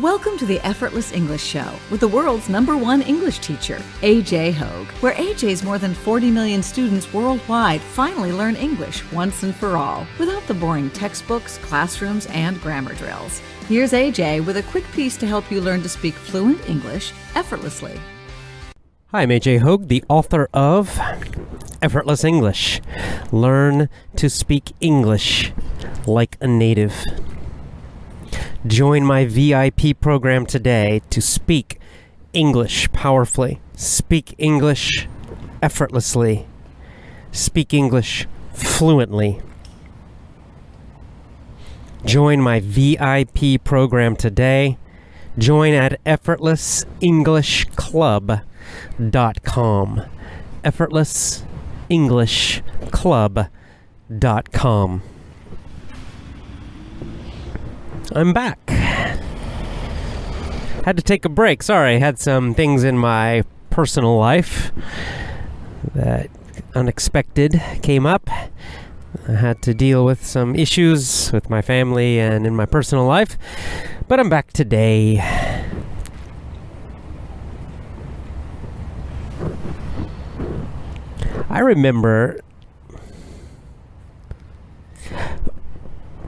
Welcome to the Effortless English Show with the world's #1 English teacher, AJ Hoge, where AJ's more than 40 million students worldwide finally learn English once and for all, without the boring textbooks, classrooms, and grammar drills. Here's AJ with a quick piece to help you learn to speak fluent English effortlessly. Hi, I'm AJ Hoge, the author of Effortless English. Learn to speak English like a native. Join my VIP program today to speak English powerfully, speak English effortlessly, speak English fluently. Join my VIP program today. Join at effortlessenglishclub.com. effortlessenglishclub.com. I'm back. Had to take a break. Sorry, had some things in my personal life that unexpected came up. I had to deal with some issues with my family and in my personal life, but I'm back today. I remember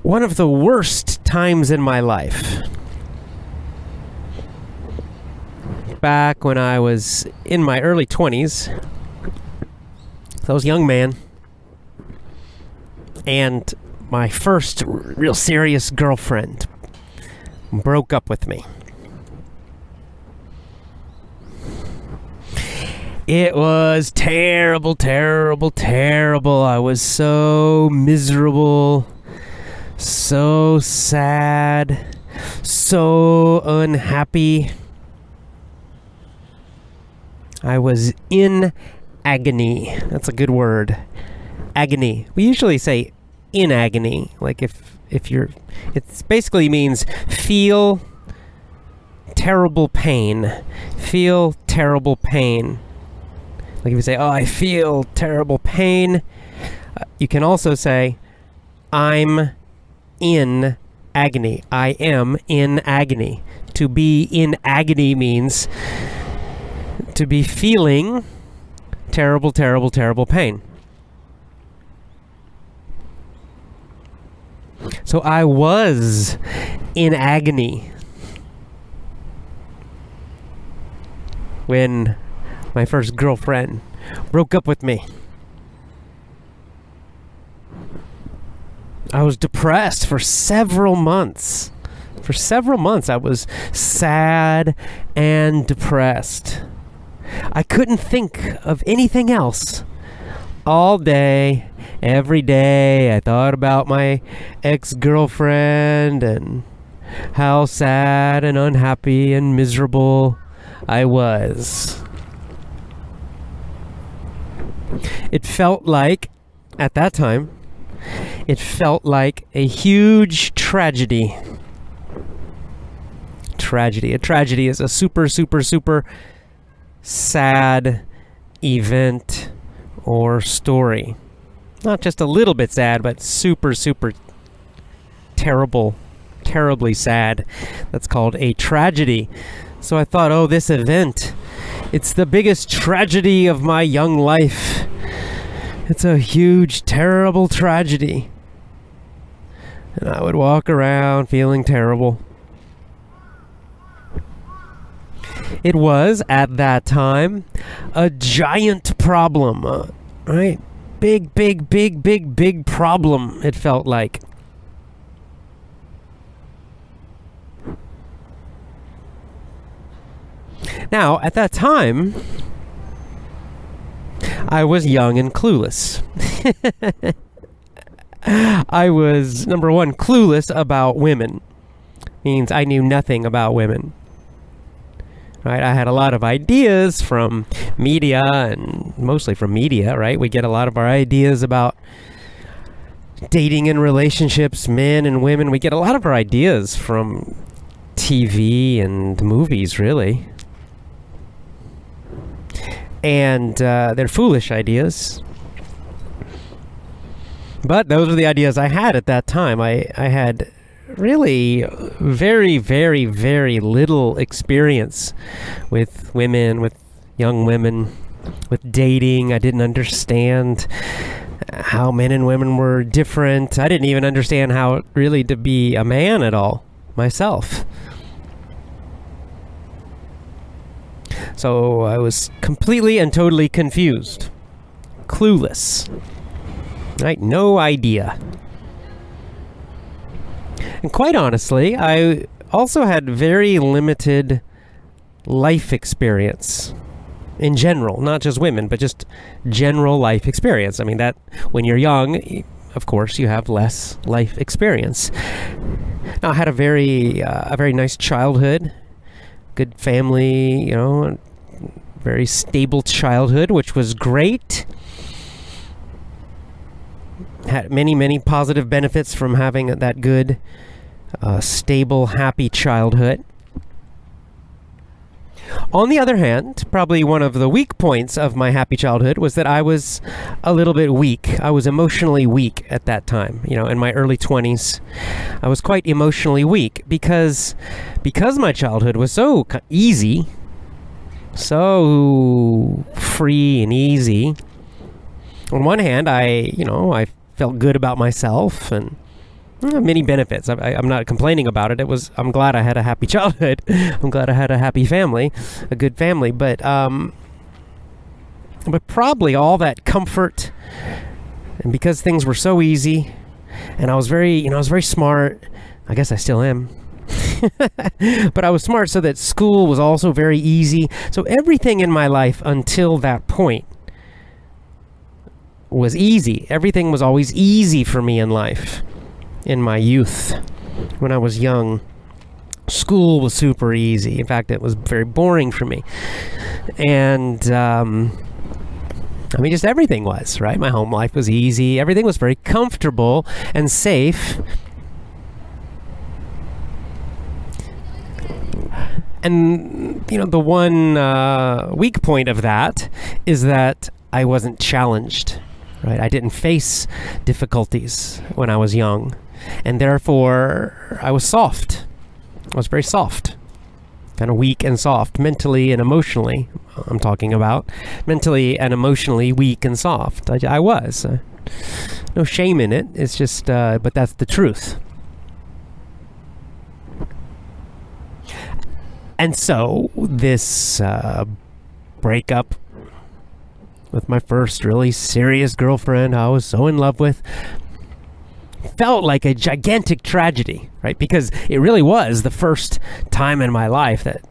one of the worst times in my life. Back when I was in my early 20s, I was a young man, and my first real serious girlfriend broke up with me. It was terrible, terrible, terrible. I was so miserable. So sad, so unhappy. I was in agony. That's a good word. Agony. We usually say in agony. Like if you're, it basically means feel terrible pain. Feel terrible pain. Like if you say, oh, I feel terrible pain. You can also say, I'm in agony. I am in agony. To be in agony means to be feeling terrible, terrible, terrible pain. So I was in agony when my first girlfriend broke up with me. I was depressed for several months. For several months, I was sad and depressed. I couldn't think of anything else. All day, every day, I thought about my ex-girlfriend and how sad and unhappy and miserable I was. It felt like, at that time, it felt like a huge tragedy. Tragedy. A tragedy is a super, super, super sad event or story. Not just a little bit sad, but super, super terrible, terribly sad. That's called a tragedy. So I thought, oh, this event, it's the biggest tragedy of my young life. It's a huge, terrible tragedy. And I would walk around feeling terrible. It was, at that time, a giant problem, right? Big, big, big, big, big problem, it felt like. Now, at that time, I was young and clueless. I was, number one, clueless about women. Means I knew nothing about women. Right? I had a lot of ideas from media, and mostly from media, right? We get a lot of our ideas about dating and relationships, men and women. We get a lot of our ideas from TV and movies, really. And they're foolish ideas. But those were the ideas I had at that time. I had really very, very, very little experience with women, with young women, with dating. I didn't understand how men and women were different. I didn't even understand how really to be a man at all myself. So I was completely and totally confused, clueless, right? No idea. And quite honestly, I also had very limited life experience in general, not just women, but just general life experience. I mean, that when you're young, of course, you have less life experience. Now, I had a very nice childhood, good family, very stable childhood, which was great. Had many, many positive benefits from having that good, stable, happy childhood. On the other hand, probably one of the weak points of my happy childhood was that I was a little bit weak. I was emotionally weak at that time. In my early 20s, I was quite emotionally weak because my childhood was so easy, so free and easy. On one hand, I felt good about myself and many benefits. I'm not complaining about it. I'm glad I had a happy childhood. I'm glad I had a happy family, a good family. But probably all that comfort, and because things were so easy, and I was very smart. I guess I still am. But I was smart, so that school was also very easy. So everything in my life until that point was easy. Everything was always easy for me in life. In my youth, when I was young, school was super easy. In fact, it was very boring for me. And, just everything was, right? My home life was easy. Everything was very comfortable and safe. And, the one weak point of that is that I wasn't challenged, right? I didn't face difficulties when I was young. And therefore, I was soft. I was very soft. Kind of weak and soft, mentally and emotionally, I'm talking about. Mentally and emotionally weak and soft. I was. No shame in it. It's just, but that's the truth. And so, this breakup with my first really serious girlfriend I was so in love with felt like a gigantic tragedy, right? Because it really was the first time in my life that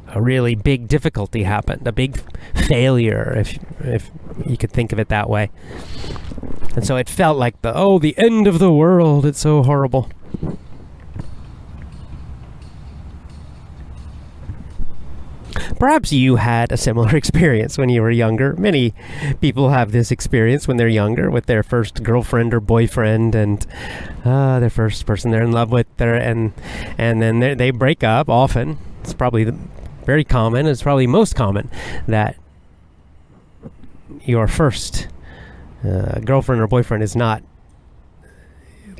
a really big difficulty happened, a big failure, if you could think of it that way. And so it felt like the end of the world. It's so horrible. Perhaps you had a similar experience when you were younger. Many people have this experience when they're younger with their first girlfriend or boyfriend and their first person they're in love with, and then they break up often. It's probably very common. It's probably most common that your first girlfriend or boyfriend is not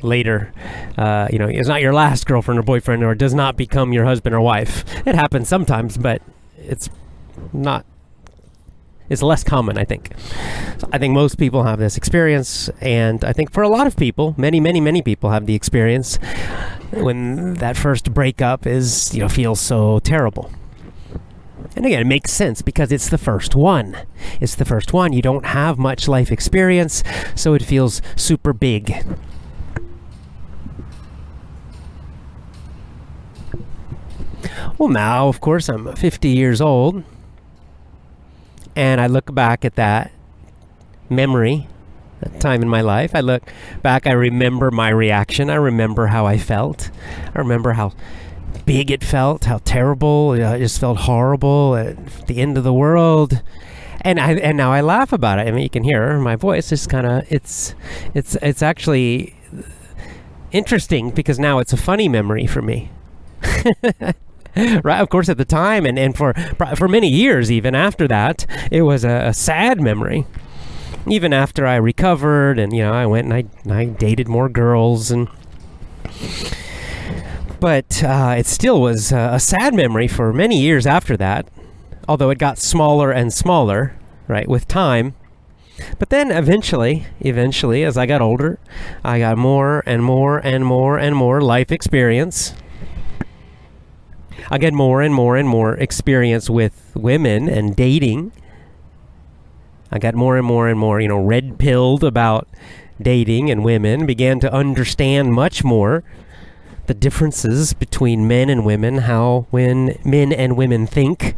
later, is not your last girlfriend or boyfriend, or does not become your husband or wife. It happens sometimes, but it's less common, I think. So I think most people have this experience, and I think for a lot of people, many people have the experience when that first breakup feels so terrible. And again, it makes sense because it's the first one. It's the first one. You don't have much life experience, so it feels super big. Well, now, of course, I'm 50 years old, and I look back at that memory, that time in my life. I look back, I remember my reaction. I remember how I felt. I remember how big it felt, how terrible. It just felt horrible, at the end of the world. And now I laugh about it. I mean, you can hear my voice. It's kind of, it's actually interesting because now it's a funny memory for me. Right, of course, at the time, and for many years, even after that, it was a sad memory. Even after I recovered, and I went and I dated more girls, and But it still was a sad memory for many years after that, although it got smaller and smaller, right, with time. But then eventually, as I got older, I got more and more and more and more life experience. I get more and more and more experience with women and dating. I got more and more and more, red-pilled about dating and women, began to understand much more the differences between men and women, how when men and women think,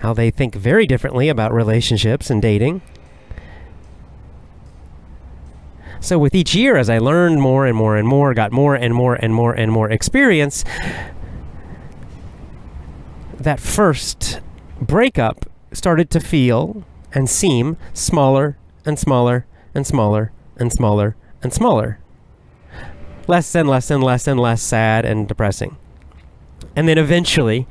how they think very differently about relationships and dating. So with each year, as I learned more and more and more, got more and more and more and more experience, that first breakup started to feel and seem smaller and smaller and smaller and smaller and smaller. Less and less and less and less sad and depressing. And then eventually,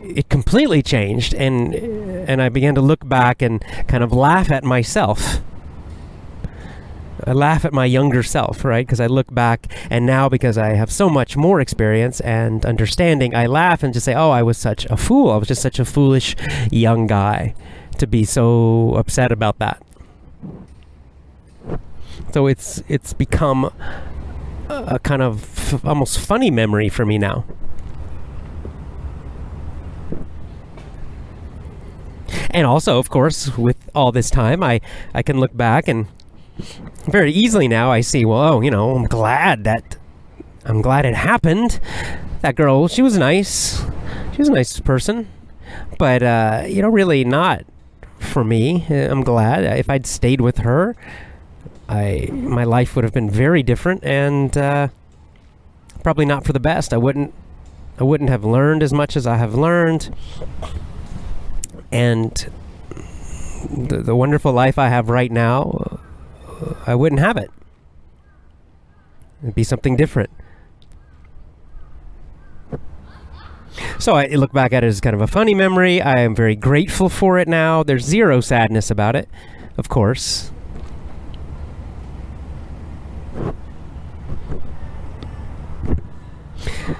it completely changed, and I began to look back and kind of laugh at myself. I laugh at my younger self, right? Because I look back, and now because I have so much more experience and understanding, I laugh and just say, oh, I was such a fool. I was just such a foolish young guy to be so upset about that. So it's become a kind of almost funny memory for me now. And also, of course, with all this time, I can look back and very easily now I see, well, I'm glad it happened. That girl, she was nice. She was a nice person. But, really not for me. I'm glad. If I'd stayed with her, my life would have been very different, and probably not for the best. I wouldn't have learned as much as I have learned. And the wonderful life I have right now, I wouldn't have it. It'd be something different. So I look back at it as kind of a funny memory. I am very grateful for it now. There's zero sadness about it, of course.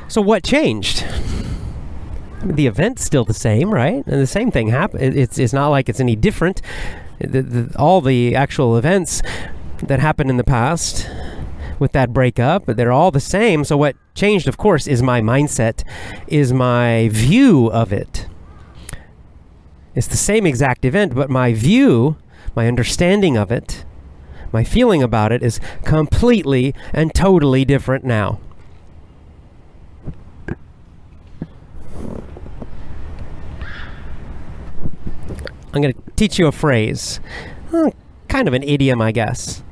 So what changed? The event's still the same, right? And the same thing happened. It's not like it's any different. All the actual events that happened in the past with that breakup, they're all the same. So what changed, of course, is my mindset, is my view of it. It's the same exact event, but my view, my understanding of it, my feeling about it is completely and totally different now. I'm going to teach you a phrase, kind of an idiom, I guess.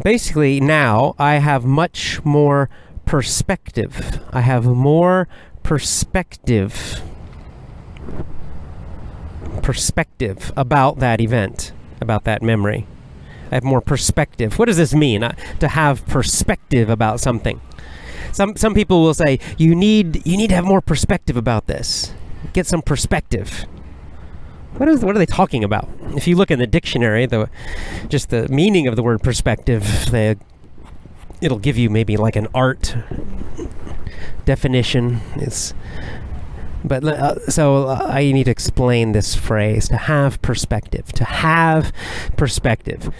Basically, now I have much more perspective. I have more perspective about that event, about that memory. I have more perspective. What does this mean? To have perspective about something. Some people will say, you need to have more perspective about this. Get some perspective. What are they talking about? If you look in the dictionary, just the meaning of the word perspective, it'll give you maybe like an art definition. So I need to explain this phrase: to have perspective. To have perspective.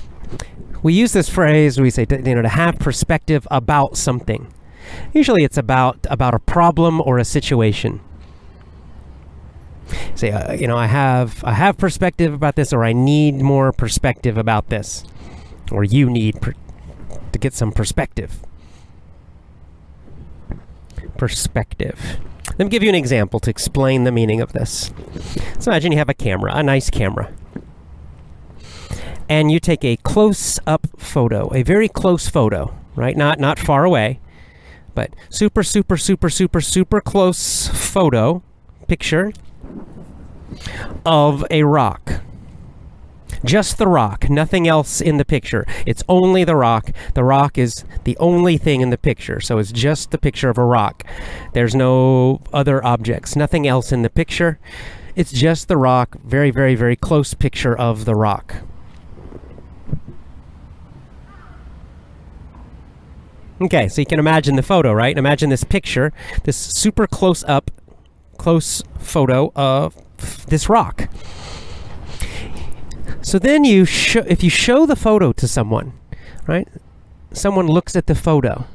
We use this phrase. We say to have perspective about something. Usually, it's about a problem or a situation. Say, I have perspective about this, or I need more perspective about this, or you need to get some perspective. Perspective. Let me give you an example to explain the meaning of this. So imagine you have a camera, a nice camera, and you take a close-up photo, a very close photo, right? Not far away, but super close picture of a rock. Just the rock, nothing else in the picture. It's only the rock. The rock is the only thing in the picture, so it's just the picture of a rock. There's no other objects, nothing else in the picture. It's just the rock, very, very, very close picture of the rock. Okay, so you can imagine the photo, right? Imagine this picture, this super close photo of this rock. So then if you show the photo to someone, right? Someone looks at the photo.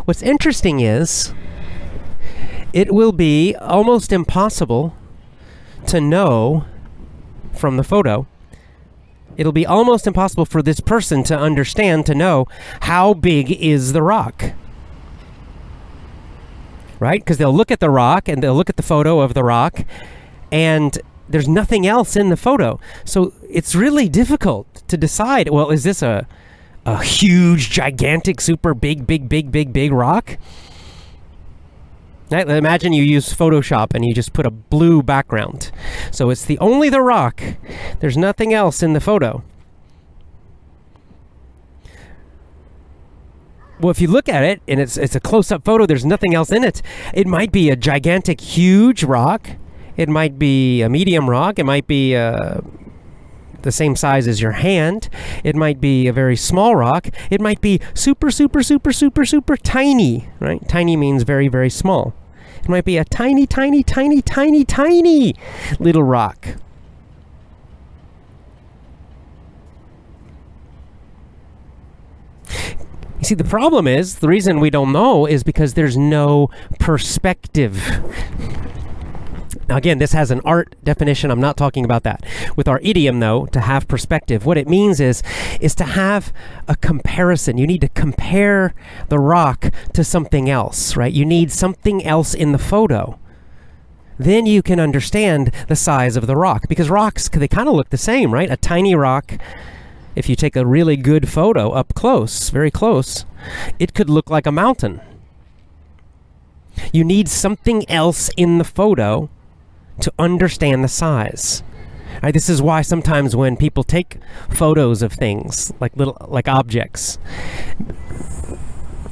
What's interesting is it will be almost impossible to know from the photo. It'll be almost impossible for this person to understand, to know how big is the rock. Right? Because they'll look at the rock and they'll look at the photo of the rock and there's nothing else in the photo. So it's really difficult to decide, well, is this a huge, gigantic, super big rock? Right? Imagine you use Photoshop and you just put a blue background. So it's only the rock. There's nothing else in the photo. Well, if you look at it and it's a close-up photo, there's nothing else in it. It might be a gigantic, huge rock. It might be a medium rock. It might be the same size as your hand. It might be a very small rock. It might be super tiny, right? Tiny means very, very small. It might be a tiny little rock. You see, the problem is, the reason we don't know is because there's no perspective. Now again, this has an art definition. I'm not talking about that. With our idiom, though, to have perspective, what it means is to have a comparison. You need to compare the rock to something else, right? You need something else in the photo. Then you can understand the size of the rock. Because rocks, they kind of look the same, right? A tiny rock, if you take a really good photo up close, very close, it could look like a mountain. You need something else in the photo to understand the size. Right, this is why sometimes when people take photos of things like objects,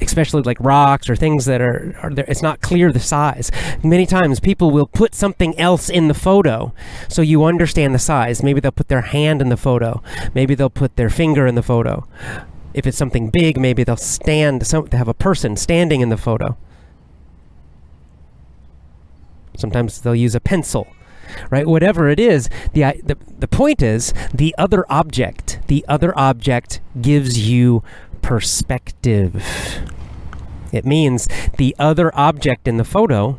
especially like rocks or things that are there, it's not clear the size. Many times people will put something else in the photo so you understand the size. Maybe they'll put their hand in the photo. Maybe they'll put their finger in the photo. If it's something big, maybe they'll have a person standing in the photo. Sometimes they'll use a pencil, right? Whatever it is, the point is the other object gives you perspective. It means the other object in the photo,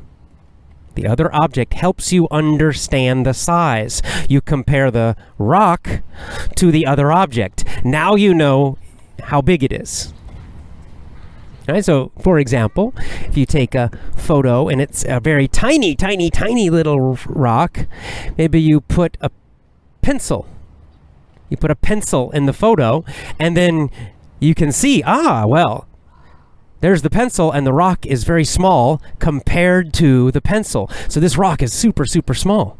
the other object helps you understand the size. You compare the rock to the other object. Now you know how big it is. Right, so, for example, if you take a photo and it's a very tiny little rock, maybe you put a pencil. You put a pencil in the photo, and then you can see, well, there's the pencil, and the rock is very small compared to the pencil. So this rock is super small.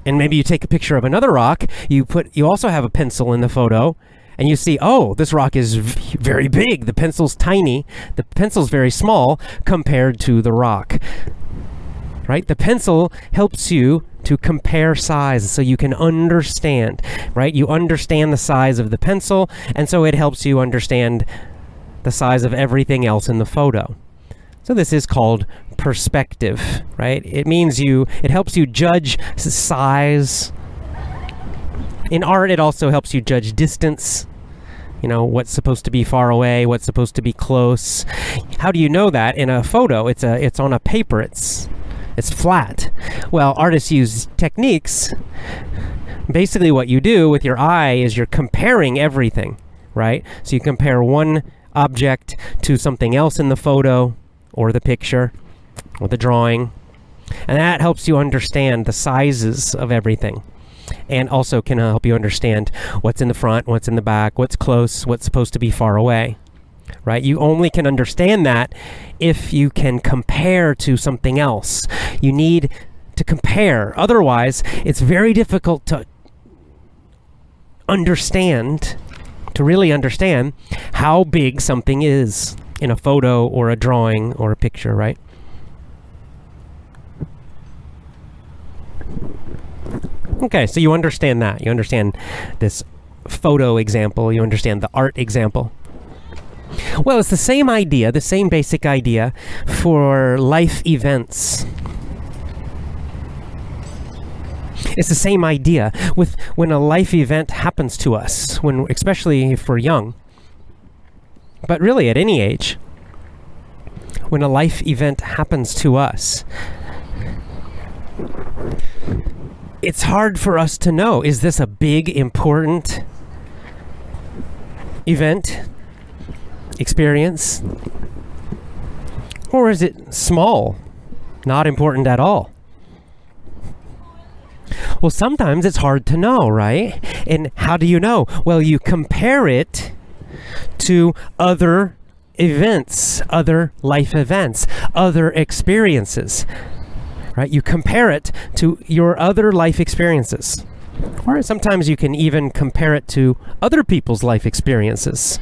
And maybe you take a picture of another rock, you also have a pencil in the photo, and you see, this rock is very big. The pencil's tiny. The pencil's very small compared to the rock. Right? The pencil helps you to compare size so you can understand, right? You understand the size of the pencil, and so it helps you understand the size of everything else in the photo. So this is called perspective, right? It helps you judge size. In art, it also helps you judge distance. You know, what's supposed to be far away, what's supposed to be close. How do you know that? In a photo, it's on a paper, it's flat. Well, artists use techniques. Basically what you do with your eye is you're comparing everything, right? So you compare one object to something else in the photo, or the picture, or the drawing. And that helps you understand the sizes of everything. And also can help you understand what's in the front, what's in the back, what's close, what's supposed to be far away. Right? You only can understand that if you can compare to something else. You need to compare. Otherwise, it's very difficult to really understand how big something is in a photo or a drawing or a picture, right? Okay, so you understand that. You understand this photo example, you understand the art example. Well, it's the same idea, the same basic idea for life events. It's the same idea with when a life event happens to us, especially if we're young, but really at any age. When a life event happens to us, it's hard for us to know, is this a big, important event, experience, or is it small, not important at all? Well, sometimes it's hard to know, right? And how do you know? Well, you compare it to other events, other life events, other experiences, right? You compare it to your other life experiences. Or sometimes you can even compare it to other people's life experiences.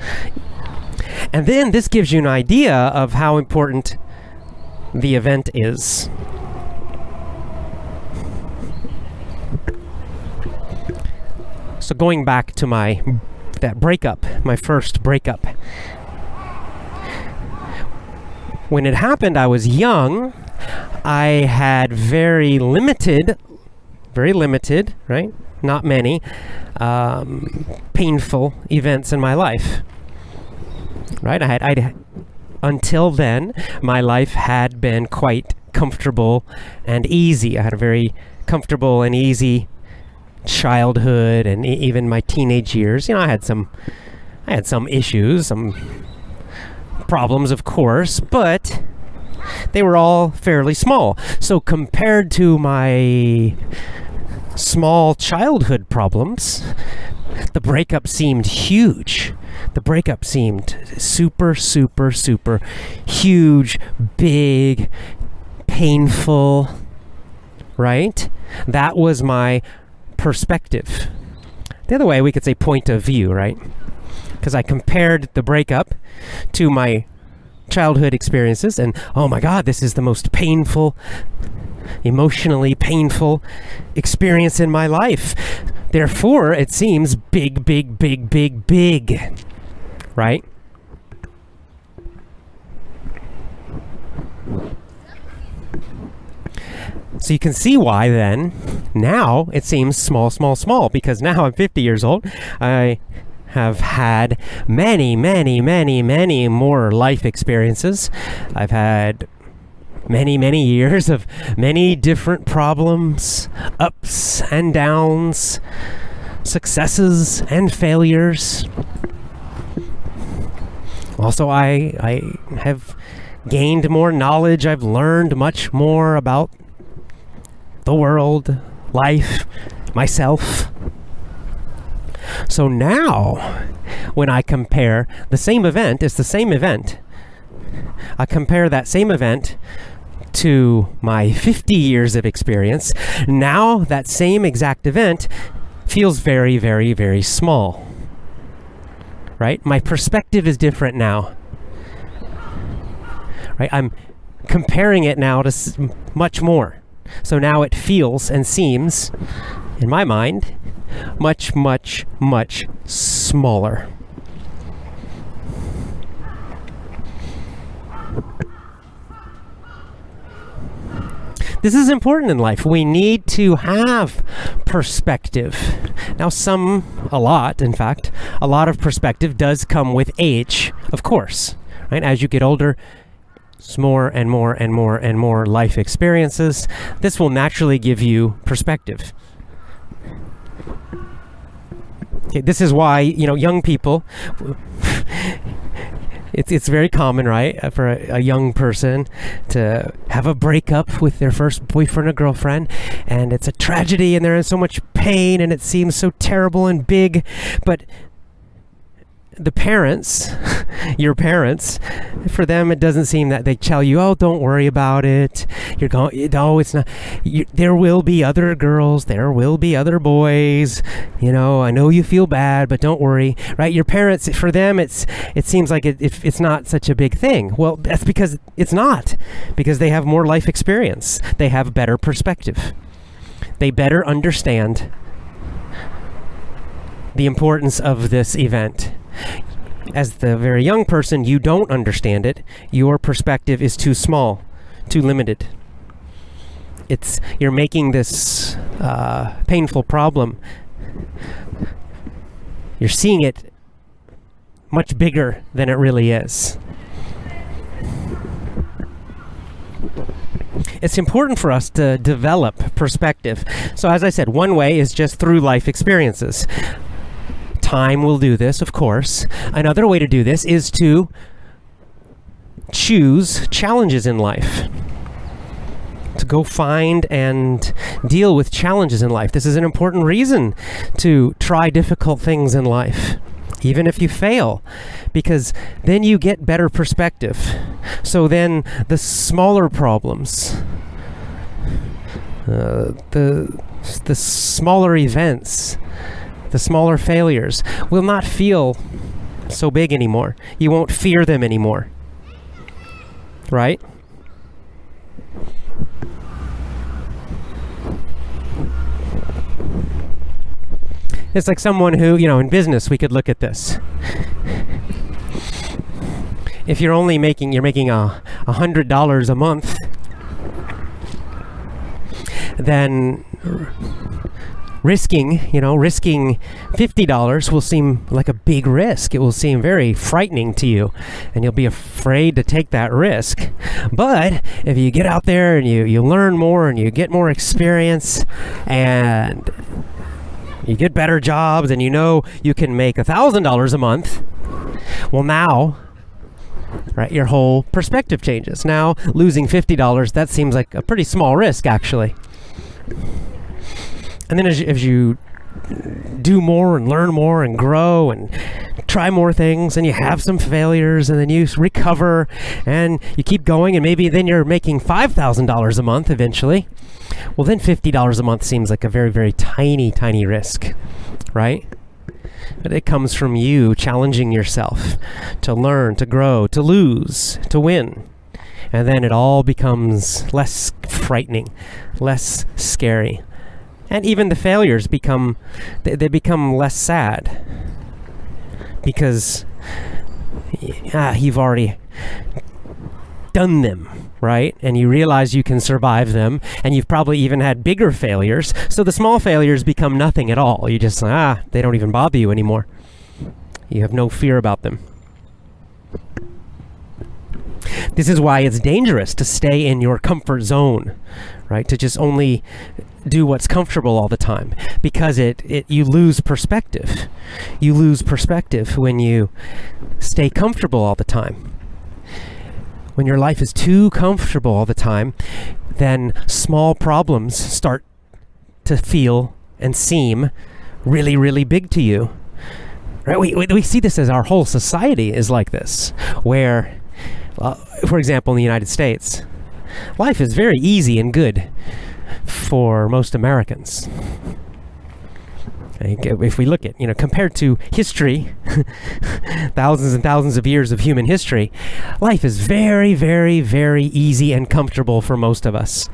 And then this gives you an idea of how important the event is. So going back to that breakup, my first breakup. When it happened, I was young. I had very limited, right? Not many painful events in my life. Right? Until then, my life had been quite comfortable and easy. I had a very comfortable and easy childhood, and even my teenage years. I had some issues, some problems, of course, but they were all fairly small. So compared to my small childhood problems, the breakup seemed huge. The breakup seemed super, super, super huge, big, painful, right? That was my perspective. The other way, we could say point of view, right? Because I compared the breakup to my childhood experiences, and oh my God, this is the most painful, emotionally painful experience in my life. Therefore, it seems big, big, big, big, big, right? So you can see why then, now it seems small, small, small, because now I'm 50 years old. I have had many, many, many, many more life experiences. I've had many, many years of many different problems, ups and downs, successes and failures. Also, I have gained more knowledge. I've learned much more about the world, life, myself. So now, when I compare the same event, it's the same event. I compare that same event to my 50 years of experience. Now, that same exact event feels very, very, very small. Right? My perspective is different now. Right? I'm comparing it now to much more. So now it feels and seems, in my mind, much, much, much smaller. This is important in life. We need to have perspective. Now a lot of perspective does come with age, of course. Right? As you get older, it's more and more and more and more life experiences. This will naturally give you perspective. Okay, this is why, young people, it's very common, right, for a young person to have a breakup with their first boyfriend or girlfriend, and it's a tragedy, and they're in so much pain, and it seems so terrible and big, but the parents, your parents, for them it doesn't seem that they tell you, oh, don't worry about it. You're going, no, it's not. There will be other girls. There will be other boys. I know you feel bad, but don't worry, right? Your parents, for them, it seems like it's not such a big thing. Well, that's because it's not, because they have more life experience. They have better perspective. They better understand the importance of this event. As the very young person, you don't understand it. Your perspective is too small, too limited. You're making this painful problem. You're seeing it much bigger than it really is. It's important for us to develop perspective. So as I said, one way is just through life experiences. Time will do this, of course. Another way to do this is to choose challenges in life. To go find and deal with challenges in life. This is an important reason to try difficult things in life, even if you fail, because then you get better perspective. So then the smaller problems, the smaller events, the smaller failures will not feel so big anymore. You won't fear them anymore. Right? It's like someone who, in business, we could look at this. If you're making $100 a month, then risking $50 will seem like a big risk. It will seem very frightening to you, and you'll be afraid to take that risk. But if you get out there and you learn more and you get more experience and you get better jobs and you can make $1,000 a month, well now, right, your whole perspective changes. Now losing $50, that seems like a pretty small risk actually. And then as you do more and learn more and grow and try more things, and you have some failures, and then you recover and you keep going, and maybe then you're making $5,000 a month eventually. Well, then $50 a month seems like a very, very tiny, tiny risk, right? But it comes from you challenging yourself to learn, to grow, to lose, to win. And then it all becomes less frightening, less scary. And even the failures become less sad, because you've already done them, right? And you realize you can survive them, and you've probably even had bigger failures. So the small failures become nothing at all. You just, they don't even bother you anymore. You have no fear about them. This is why it's dangerous to stay in your comfort zone, right? To just only do what's comfortable all the time, because you lose perspective. You lose perspective when you stay comfortable all the time. When your life is too comfortable all the time, then small problems start to feel and seem really, really big to you. Right? We see this as our whole society is like this, where, for example, in the United States, life is very easy and good for most Americans. If we look at, compared to history, thousands and thousands of years of human history, life is very, very, very easy and comfortable for most of us.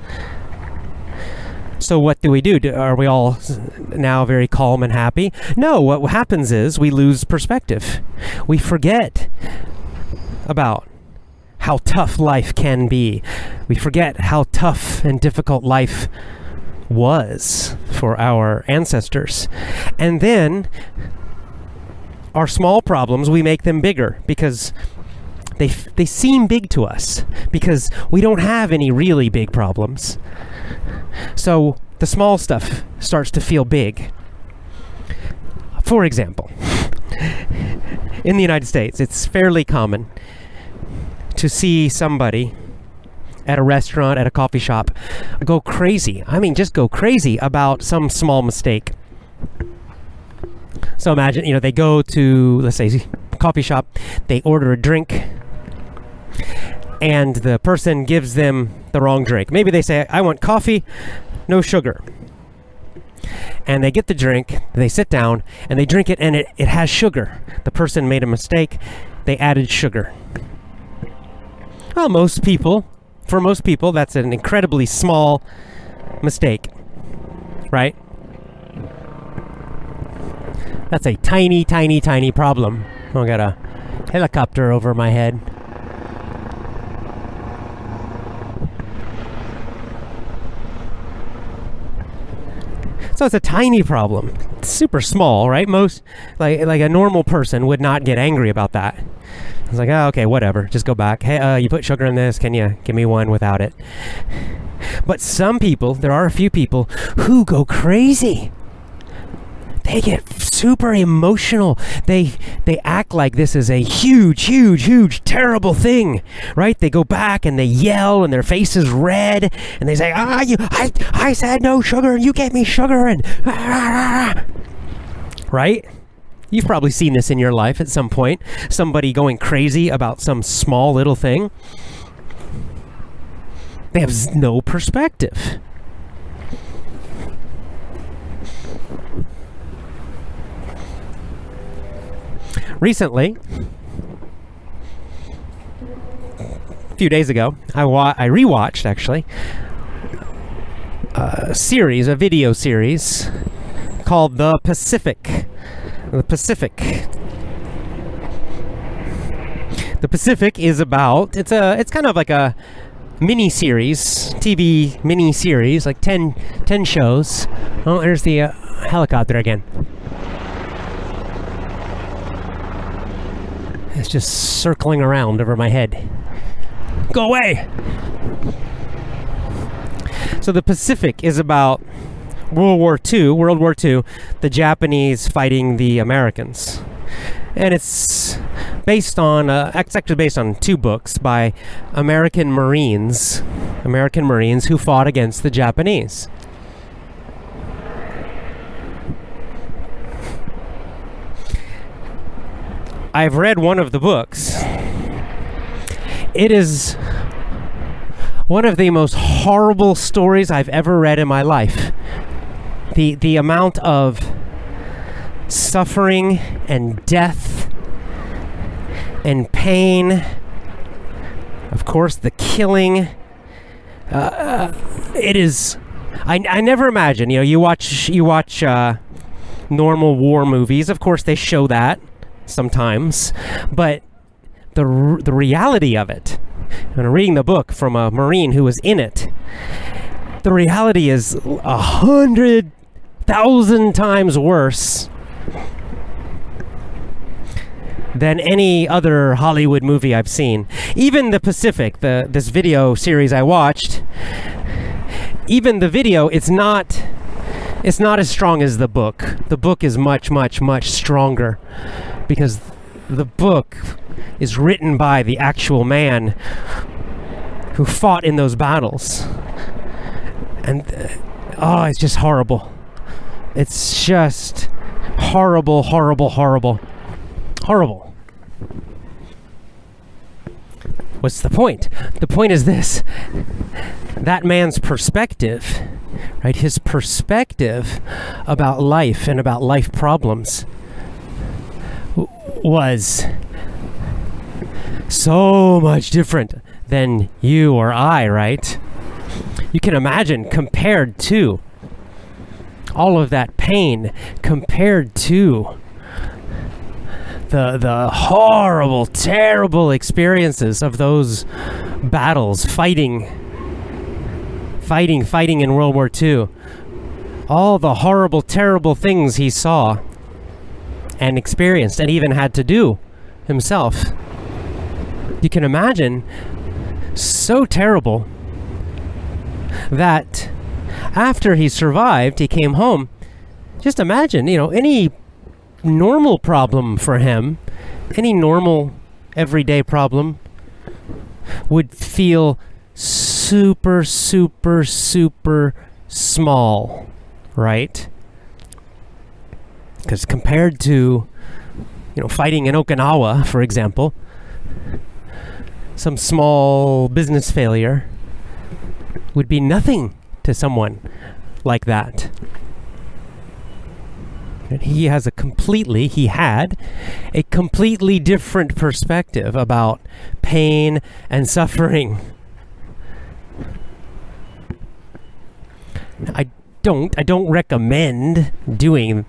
So what do? Are we all now very calm and happy? No, what happens is we lose perspective. We forget about how tough life can be. We forget how tough and difficult life was for our ancestors. And then our small problems, we make them bigger because they seem big to us, because we don't have any really big problems. So the small stuff starts to feel big. For example, in the United States, it's fairly common to see somebody at a restaurant, at a coffee shop, go crazy. Just go crazy about some small mistake. So imagine, they go to, let's say, a coffee shop, they order a drink, and the person gives them the wrong drink. Maybe they say, I want coffee, no sugar. And they get the drink, they sit down, and they drink it, and it has sugar. The person made a mistake, they added sugar. Well, for most people, that's an incredibly small mistake, right? That's a tiny, tiny, tiny problem. Oh, I got a helicopter over my head. So it's a tiny problem. It's super small, right? Most, like a normal person would not get angry about that. It's like, oh, okay, whatever. Just go back. Hey, you put sugar in this. Can you give me one without it? But some people, there are a few people who go crazy. They get super emotional. They act like this is a huge, huge, huge, terrible thing, right? They go back and they yell and their face is red and they say, I said no sugar and you gave me sugar and right? You've probably seen this in your life at some point. Somebody going crazy about some small little thing. They have no perspective. Recently, a few days ago, I rewatched actually a video series called The Pacific. The Pacific is about, it's kind of like a TV mini series, like 10 shows. Oh, there's the helicopter again. It's just circling around over my head. Go away! So the Pacific is about World War II, the Japanese fighting the Americans. And it's actually based on 2 books by American Marines who fought against the Japanese. I've read one of the books. It is one of the most horrible stories I've ever read in my life. The amount of suffering and death and pain, of course the killing, it is, I never imagined, you watch normal war movies, of course they show that sometimes, but the reality of it, and reading the book from a Marine who was in it, the reality is 100,000 times worse than any other Hollywood movie I've seen. Even The Pacific, this video series I watched, even the video, it's not as strong as the book. The book is much, much, much stronger because the book is written by the actual man who fought in those battles. And it's just horrible. It's just horrible, horrible, horrible, horrible. What's the point? The point is this. That man's perspective, right? His perspective about life and about life problems was so much different than you or I, right? You can imagine, compared to all of that pain, compared to the horrible, terrible experiences of those battles, fighting in World War II. All the horrible, terrible things he saw and experienced and even had to do himself. You can imagine, so terrible that after he survived, he came home. Just imagine, any normal problem for him, any normal everyday problem would feel super, super, super small, right? Because compared to, fighting in Okinawa, for example, some small business failure would be nothing to someone like that. And he had a completely different perspective about pain and suffering. I don't recommend doing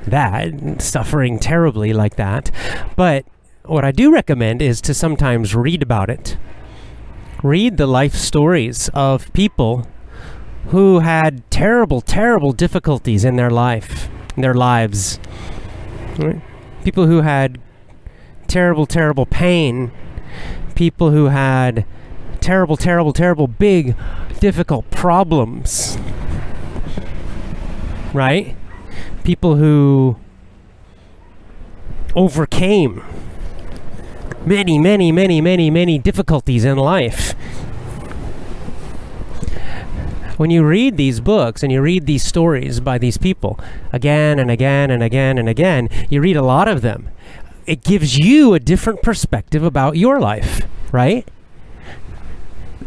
that, suffering terribly like that. But what I do recommend is to sometimes read about it. Read the life stories of people who had terrible, terrible difficulties in their life, in their lives. Right? People who had terrible, terrible pain. People who had terrible, terrible, terrible, big, difficult problems. Right? People who overcame many, many, many, many, many difficulties in life. When you read these books and you read these stories by these people again and again and again and again, you read a lot of them. It gives you a different perspective about your life, right?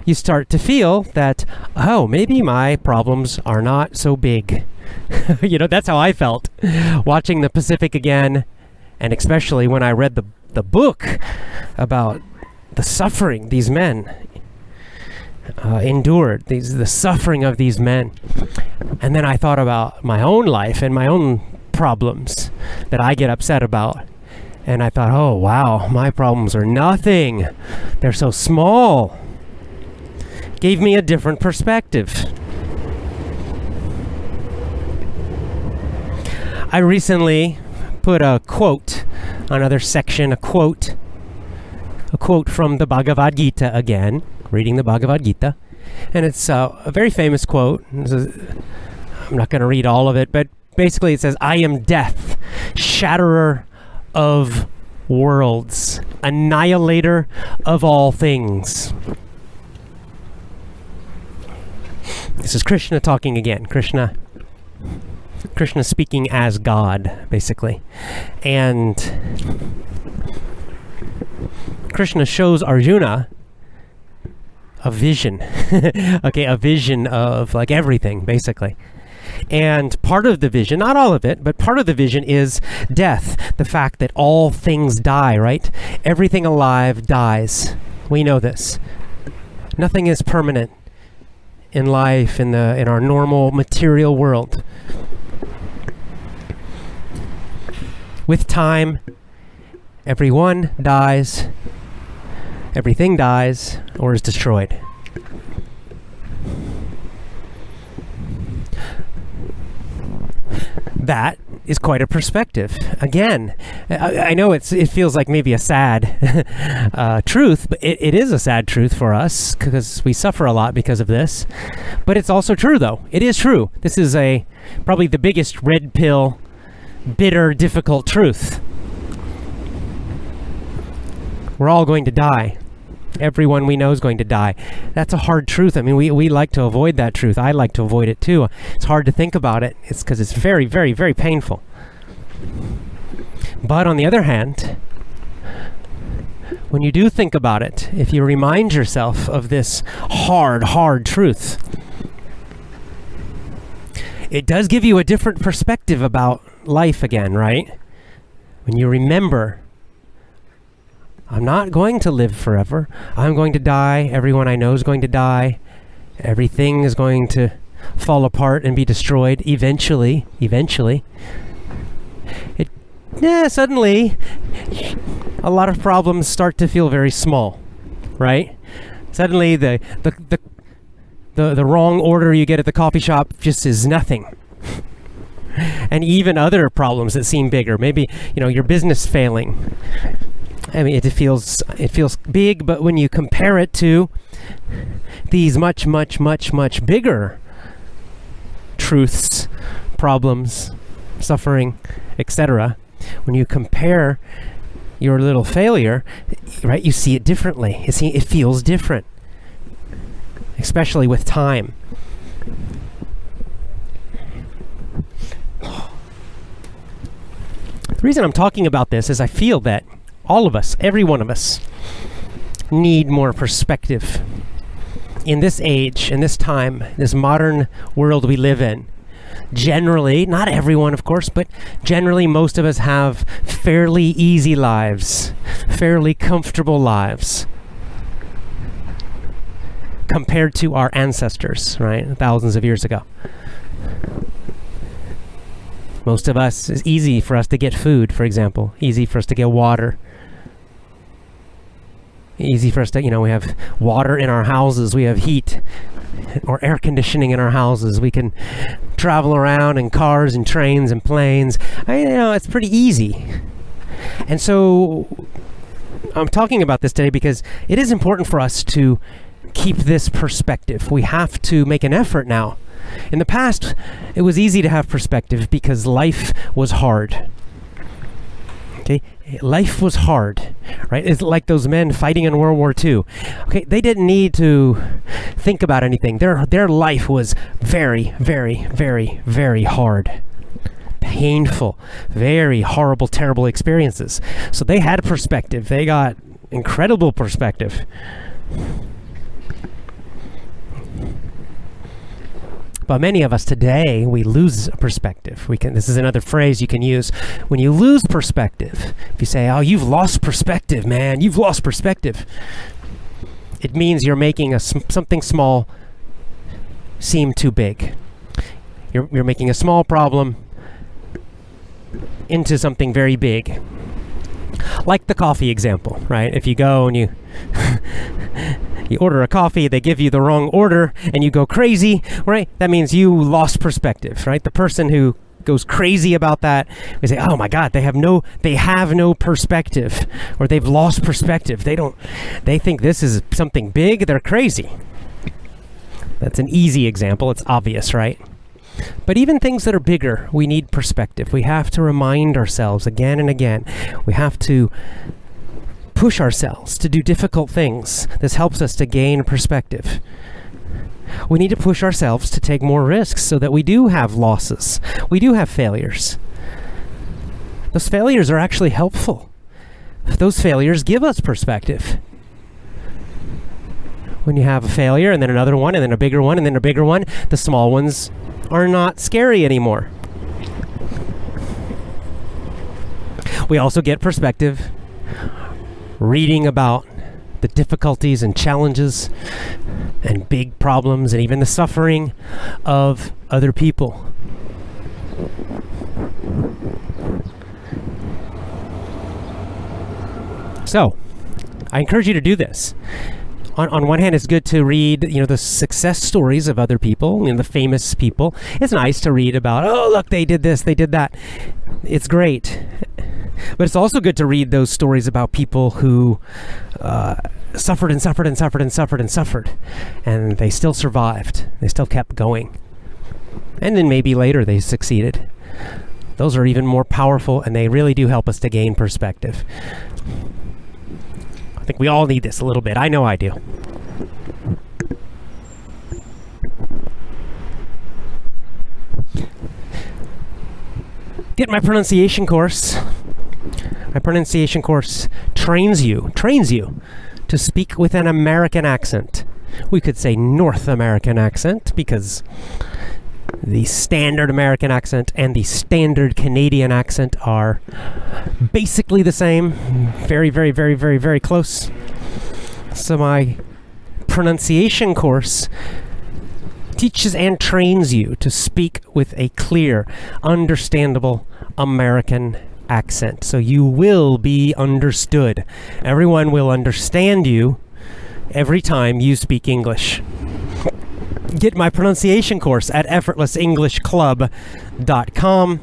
You start to feel that, oh, maybe my problems are not so big. That's how I felt watching the Pacific again, and especially when I read the book about the suffering these men endured, the suffering of these men. And then I thought about my own life and my own problems that I get upset about. And I thought, oh, wow, my problems are nothing. They're so small. Gave me a different perspective. I recently put a quote, another section, a quote from the Bhagavad Gita again, reading the Bhagavad Gita. And it's a very famous quote. I'm not going to read all of it, but basically it says, I am death, shatterer of worlds, annihilator of all things. This is Krishna talking again. Krishna speaking as God, basically. And Krishna shows Arjuna a vision. Okay, a vision of like everything, basically. And part of the vision, not all of it, but part of the vision is death. The fact that all things die, right? Everything alive dies. We know this. Nothing is permanent in life, in our normal material world. With time, everyone dies, everything dies, or is destroyed. That is quite a perspective. Again, I know it feels like maybe a sad truth, but it is a sad truth for us because we suffer a lot because of this. But it's also true, though. It is true. This is probably the biggest red pill, bitter, difficult truth. We're all going to die. Everyone we know is going to die. That's a hard truth. I mean, we like to avoid that truth. I like to avoid it too. It's hard to think about it. It's because it's very, very, very painful. But on the other hand, when you do think about it, if you remind yourself of this hard truth, it does give you a different perspective about life again, right? When you remember, I'm not going to live forever. I'm going to die. Everyone I know is going to die. Everything is going to fall apart and be destroyed eventually. Suddenly, a lot of problems start to feel very small, right? Suddenly, the wrong order you get at the coffee shop just is nothing. And even other problems that seem bigger, maybe, your business failing. I mean, it feels big, but when you compare it to these much, much, much, much bigger truths, problems, suffering, etc., when you compare your little failure, right, you see it differently. It feels different, especially with time. The reason I'm talking about this is I feel that all of us, every one of us, need more perspective in this age, in this time, this modern world we live in. Generally, not everyone, of course, but generally most of us have fairly easy lives, fairly comfortable lives compared to our ancestors, right? Thousands of years ago. Most of us, it's easy for us to get food, for example. Easy for us to get water. Easy for us to, we have water in our houses. We have heat or air conditioning in our houses. We can travel around in cars and trains and planes. It's pretty easy. And so I'm talking about this today because it is important for us to keep this perspective. We have to make an effort now. In the past, it was easy to have perspective because life was hard. Okay? Life was hard, right? It's like those men fighting in World War II. Okay, they didn't need to think about anything. Their life was very, very, very, very hard. Painful, very horrible, terrible experiences. So they had perspective. They got incredible perspective. But many of us today, we lose perspective. This is another phrase you can use. When you lose perspective, if you say, oh, you've lost perspective, man, you've lost perspective. It means you're making something small seem too big. You're making a small problem into something very big. Like the coffee example, right? If you go and you you order a coffee, they give you the wrong order, and you go crazy, right? That means you lost perspective, right? The person who goes crazy about that, we say, oh my God, they have no perspective, or they've lost perspective. They think this is something big, they're crazy. That's an easy example, it's obvious, right? But even things that are bigger, we need perspective. We have to remind ourselves again and again. We have to push ourselves to do difficult things. This helps us to gain perspective. We need to push ourselves to take more risks so that we do have losses. We do have failures. Those failures are actually helpful. Those failures give us perspective. When you have a failure and then another one and then a bigger one and then a bigger one, the small ones are not scary anymore. We also get perspective reading about the difficulties and challenges and big problems and even the suffering of other people. So, I encourage you to do this. On one hand, it's good to read, the success stories of other people, the famous people. It's nice to read about, oh, look, they did this, they did that. It's great. But it's also good to read those stories about people who suffered and suffered and suffered and suffered and suffered. And they still survived. They still kept going. And then maybe later they succeeded. Those are even more powerful, and they really do help us to gain perspective. I think we all need this a little bit. I know I do. Get my pronunciation course. My pronunciation course trains you to speak with an American accent. We could say North American accent because the standard American accent and the standard Canadian accent are basically the same. Very, very, very, very, very close. So my pronunciation course teaches and trains you to speak with a clear, understandable American accent. So you will be understood. Everyone will understand you every time you speak English. Get my pronunciation course at effortlessenglishclub.com.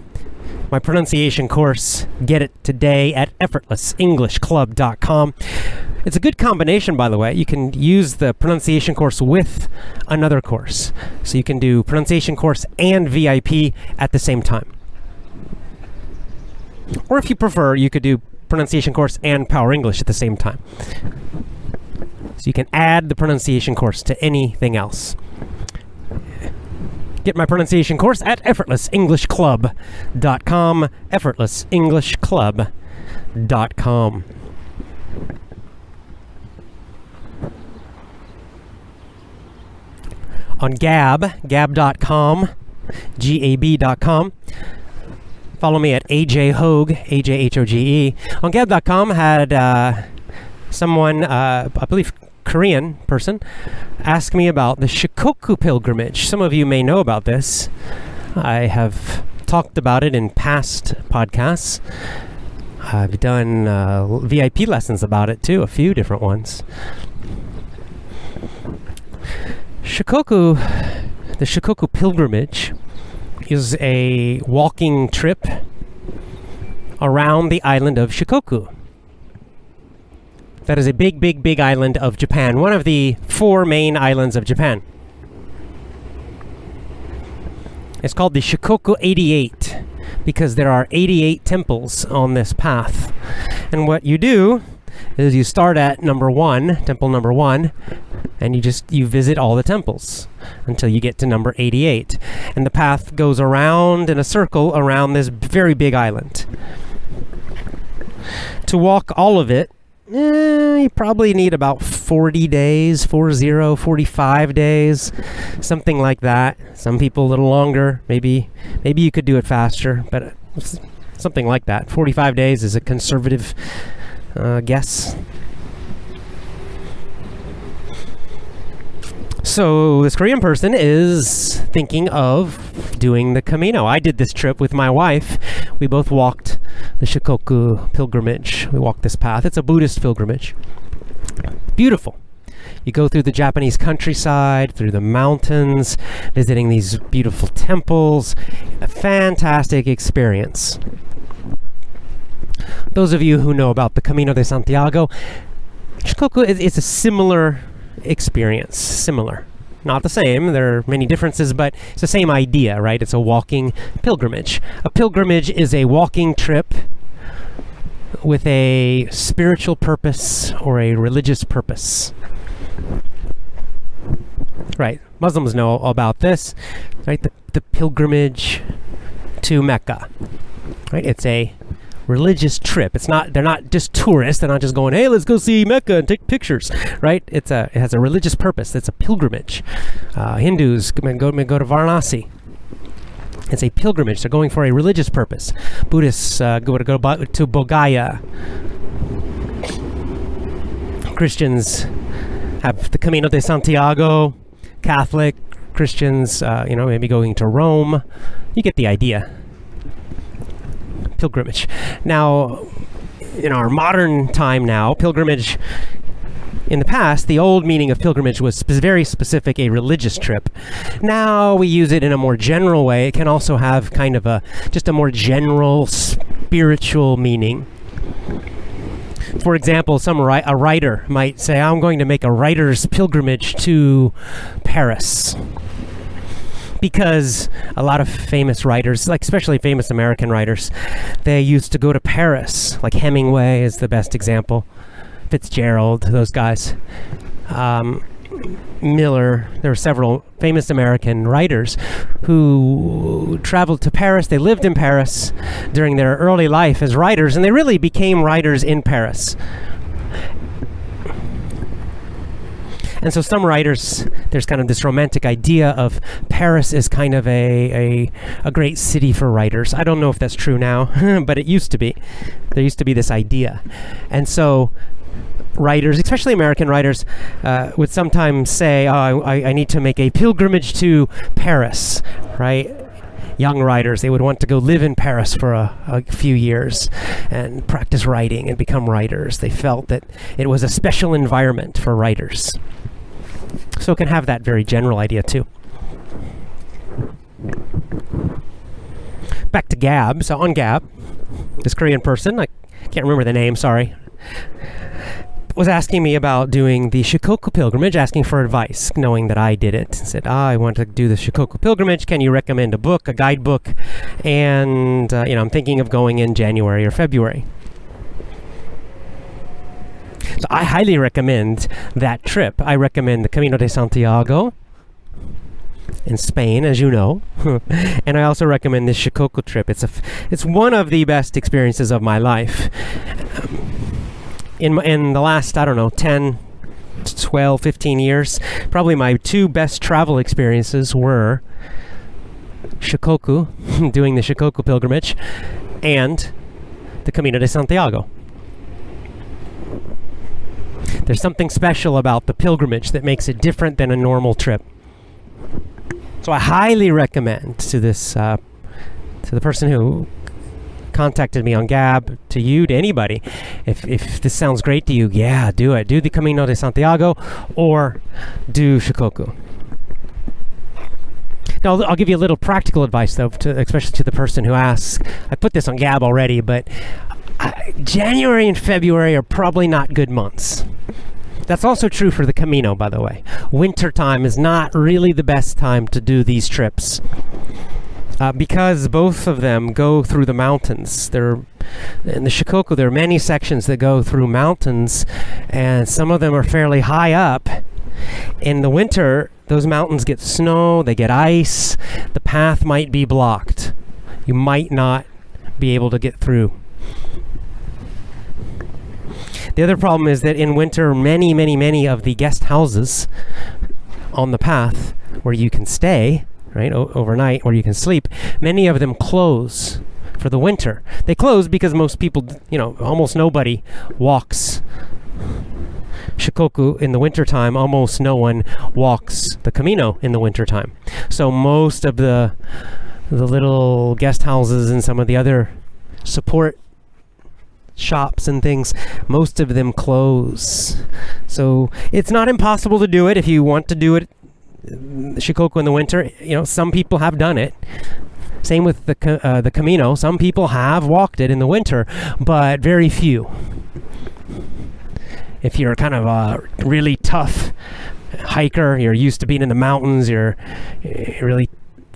My pronunciation course, get it today at effortlessenglishclub.com. It's a good combination, by the way. You can use the pronunciation course with another course. So you can do pronunciation course and VIP at the same time. Or if you prefer, you could do pronunciation course and Power English at the same time. So you can add the pronunciation course to anything else. Get my pronunciation course at effortlessenglishclub.com. effortlessenglishclub.com. On gab.com, gab.com. Follow me at AJ Hoge, AJHOGE. On gab.com had someone, I believe Korean person, ask me about the Shikoku pilgrimage. Some of you may know about this. I have talked about it in past podcasts. I've done VIP lessons about it too, a few different ones. The Shikoku pilgrimage is a walking trip around the island of Shikoku. That is a big, big, big island of Japan, one of the 4 main islands of Japan. It's called the Shikoku 88 because there are 88 temples on this path. And what you do is you start at temple number 1, and you visit all the temples until you get to number 88. And the path goes around in a circle around this very big island. To walk all of it, you probably need about 45 days, something like that. Some people a little longer. Maybe you could do it faster, but something like that. 45 days is a conservative guess. So this Korean person is thinking of doing the Camino. I did this trip with my wife. We both walked the Shikoku pilgrimage. We walked this path. It's a Buddhist pilgrimage. Beautiful. You go through the Japanese countryside, through the mountains, visiting these beautiful temples. A fantastic experience. Those of you who know about the Camino de Santiago, Shikoku is a similar experience. Similar. Not the same. There are many differences, but it's the same idea, right? It's a walking pilgrimage. A pilgrimage is a walking trip with a spiritual purpose or a religious purpose. Right. Muslims know about this, right? The pilgrimage to Mecca, right? It's a religious trip. They're not just tourists. They're not just going, hey, let's go see Mecca and take pictures, right? It has a religious purpose. It's a pilgrimage. Hindus go to Varanasi. It's a pilgrimage. They're going for a religious purpose. Buddhists go to Bodhgaya. Christians have the Camino de Santiago. Catholic Christians, maybe going to Rome. You get the idea. Pilgrimage. Now, in our modern time now, pilgrimage, in the past, the old meaning of pilgrimage was very specific, a religious trip. Now we use it in a more general way. It can also have kind of just a more general spiritual meaning. For example, a writer might say, I'm going to make a writer's pilgrimage to Paris. Because a lot of famous writers, like especially famous American writers, they used to go to Paris. Like Hemingway is the best example. Fitzgerald, those guys. Miller, there were several famous American writers who traveled to Paris. They lived in Paris during their early life as writers, and they really became writers in Paris. And so some writers, there's kind of this romantic idea of Paris is kind of a great city for writers. I don't know if that's true now, but it used to be. There used to be this idea. And so writers, especially American writers, would sometimes say, I need to make a pilgrimage to Paris, right? Young writers, they would want to go live in Paris for a few years and practice writing and become writers. They felt that it was a special environment for writers. So it can have that very general idea too. Back to Gab. So on Gab, this Korean person, I can't remember the name, sorry, was asking me about doing the Shikoku pilgrimage, asking for advice, knowing that I did it. Said, I want to do the Shikoku pilgrimage. Can you recommend a book, a guidebook? And, I'm thinking of going in January or February. So I highly recommend that trip. I recommend the Camino de Santiago in Spain, as you know. And I also recommend this Shikoku trip. It's one of the best experiences of my life. In the last, 10, 12, 15 years, probably my two best travel experiences were Shikoku, doing the Shikoku pilgrimage, and the Camino de Santiago. There's something special about the pilgrimage that makes it different than a normal trip. So I highly recommend to this to the person who contacted me on Gab, to you, to anybody, if this sounds great to you, yeah, do it. Do the Camino de Santiago or do Shikoku. Now, I'll give you a little practical advice, though, especially to the person who asks. I put this on Gab already, but January and February are probably not good months. That's also true for the Camino, by the way. Winter time is not really the best time to do these trips. Because both of them go through the mountains. In the Shikoku, there are many sections that go through mountains, and some of them are fairly high up. In the winter, those mountains get snow, they get ice, the path might be blocked. You might not be able to get through. The other problem is that in winter, many of the guest houses on the path where you can stay, right, overnight, where you can sleep, many of them close for the winter. They close because most people, almost nobody walks Shikoku in the wintertime. Almost no one walks the Camino in the wintertime. So most of the little guest houses and some of the other support shops and things, most of them close. So it's not impossible to do it if you want to do it, Shikoku in the winter. Some people have done it. Same with the Camino. Some people have walked it in the winter, but very few. If you're kind of a really tough hiker, you're used to being in the mountains, you're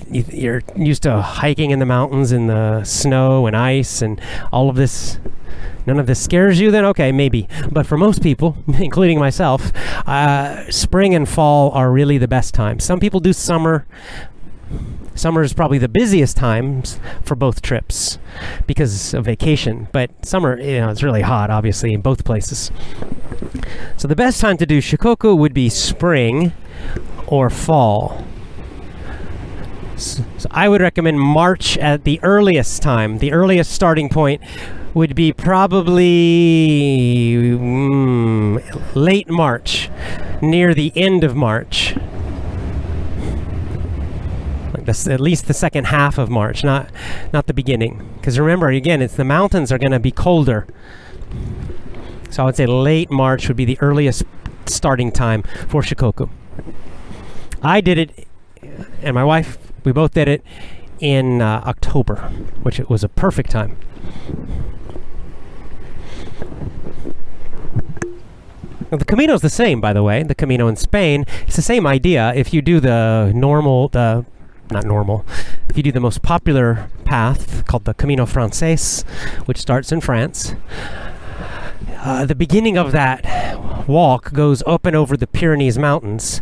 used to hiking in the mountains in the snow and ice and all of this, none of this scares you, then okay, maybe. But for most people, including myself, spring and fall are really the best times. Some people do summer. Summer is probably the busiest times for both trips because of vacation. But summer, it's really hot, obviously, in both places. So the best time to do Shikoku would be spring or fall. So I would recommend March at the earliest time. The earliest starting point would be probably late March, near the end of March. At least the second half of March, not the beginning. Because remember, again, the mountains are going to be colder. So I would say late March would be the earliest starting time for Shikoku. I did it, and my wife, we both did it in October, which was a perfect time. Now, the Camino is the same, by the way. The Camino in Spain, it's the same idea. If you do if you do the most popular path called the Camino Francés, which starts in France, the beginning of that walk goes up and over the Pyrenees Mountains.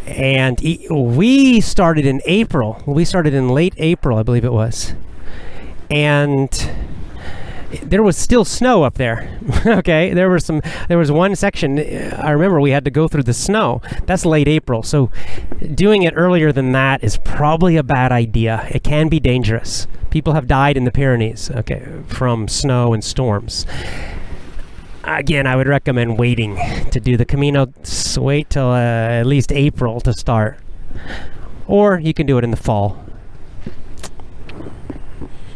And we started in April. We started in late April, I believe it was. And there was still snow up there. Okay, there was one section, I remember we had to go through the snow. That's late April. So doing it earlier than that is probably a bad idea. It can be dangerous. People have died in the Pyrenees, okay, from snow and storms. Again, I would recommend waiting to do the Camino. Wait till at least April to start. Or you can do it in the fall.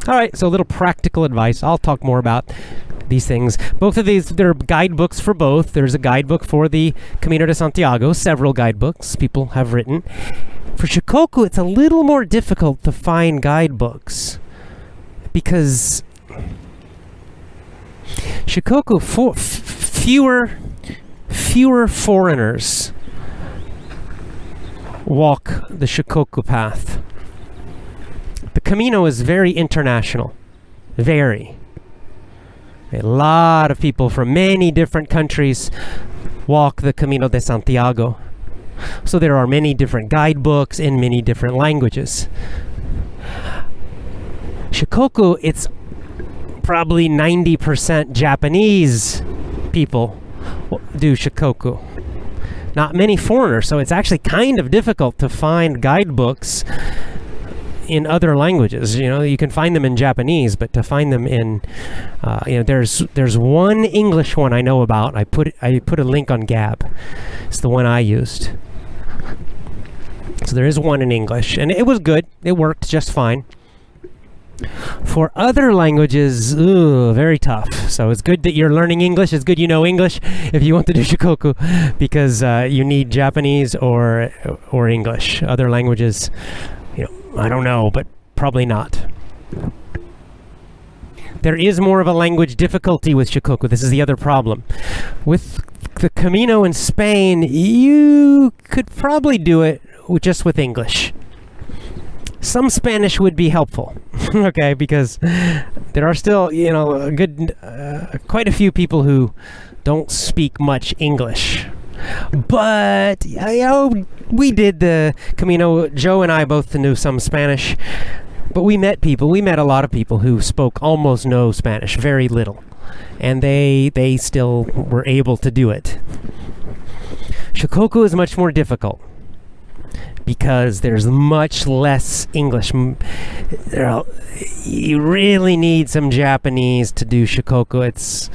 All right, so a little practical advice. I'll talk more about these things. Both of these, there are guidebooks for both. There's a guidebook for the Camino de Santiago, several guidebooks people have written. For Shikoku, it's a little more difficult to find guidebooks because Shikoku, fewer foreigners walk the Shikoku path. The Camino is very international. Very. A lot of people from many different countries walk the Camino de Santiago. So there are many different guidebooks in many different languages. Shikoku, it's probably 90% Japanese people do Shikoku. Not many foreigners, so it's actually kind of difficult to find guidebooks in other languages. You can find them in Japanese, but to find them in, there's one English one I know about. I put a link on Gab. It's the one I used. So there is one in English, and it was good. It worked just fine. For other languages, very tough. So it's good that you're learning English. It's good you know English if you want to do shikoku, because you need Japanese or English. Other languages, I don't know, but probably not. There is more of a language difficulty with shikoku. This is the other problem. With the Camino in Spain, you could probably do it just with English. Some Spanish would be helpful, okay, because there are still, quite a few people who don't speak much English. But, we did the Camino. Joe and I both knew some Spanish, but we met a lot of people who spoke almost no Spanish, very little, and they still were able to do it. Shikoku is much more difficult, because there's much less English. You really need some Japanese to do shikoku. It's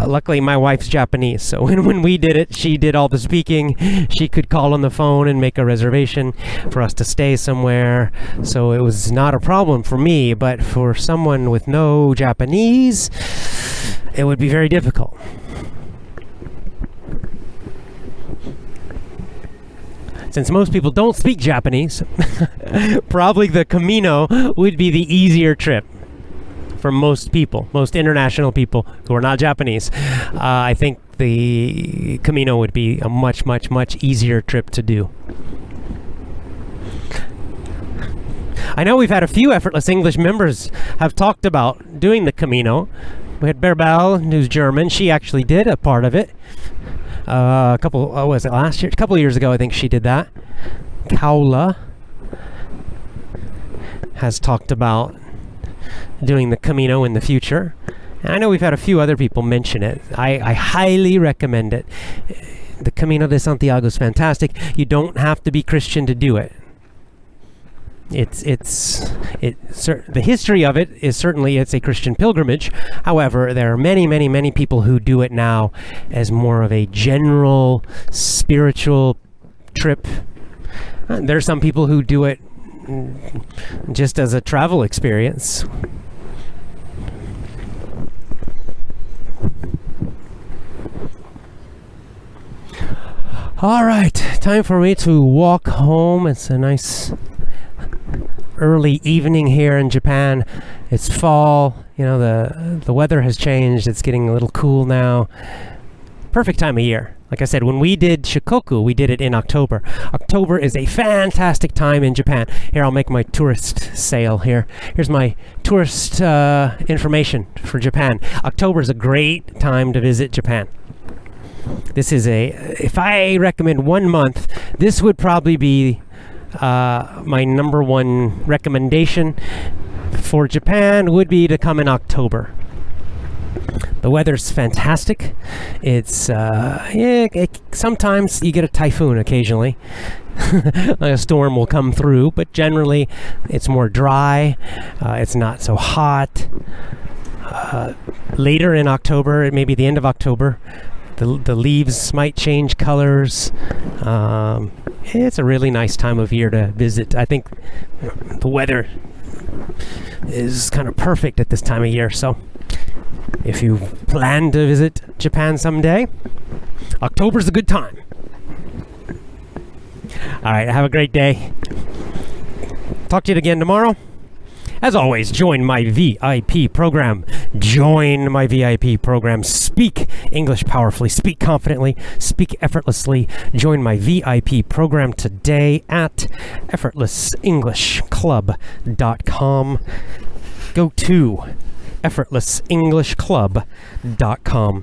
luckily my wife's Japanese, so when we did it, she did all the speaking. She could call on the phone and make a reservation for us to stay somewhere, so it was not a problem for me. But for someone with no Japanese, it would be very difficult. Since most people don't speak Japanese, probably the Camino would be the easier trip for most people, most international people who are not Japanese. I think the Camino would be a much, much, much easier trip to do. I know we've had a few Effortless English members have talked about doing the Camino. We had Berbel, who's German. She actually did a part of it. Was it last year? A couple of years ago, I think she did that. Kaula has talked about doing the Camino in the future. And I know we've had a few other people mention it. I highly recommend it. The Camino de Santiago is fantastic. You don't have to be Christian to do it. The history of it is certainly it's a Christian pilgrimage. However, there are many, many, many people who do it now as more of a general spiritual trip. There are some people who do it just as a travel experience. All right, time for me to walk home. It's a nice early evening here in Japan. It's fall. The weather has changed. It's getting a little cool now. Perfect time of year. Like I said, when we did shikoku, we did it in October. October is a fantastic time in Japan. Here, I'll make my tourist sale here. Here's my tourist information for Japan. October is a great time to visit Japan. If I recommend 1 month, this would probably be my number one recommendation for Japan would be to come in October. The weather's fantastic. It's sometimes you get a typhoon occasionally. A storm will come through, but generally it's more dry. It's not so hot. Later in October, maybe the end of October, the leaves might change colors. It's a really nice time of year to visit. I think the weather is kind of perfect at this time of year. So if you plan to visit Japan someday, October's a good time. All right, have a great day. Talk to you again tomorrow. As always, join my VIP program. Join my VIP program. Speak English powerfully. Speak confidently. Speak effortlessly. Join my VIP program today at effortlessenglishclub.com. Go to effortlessenglishclub.com.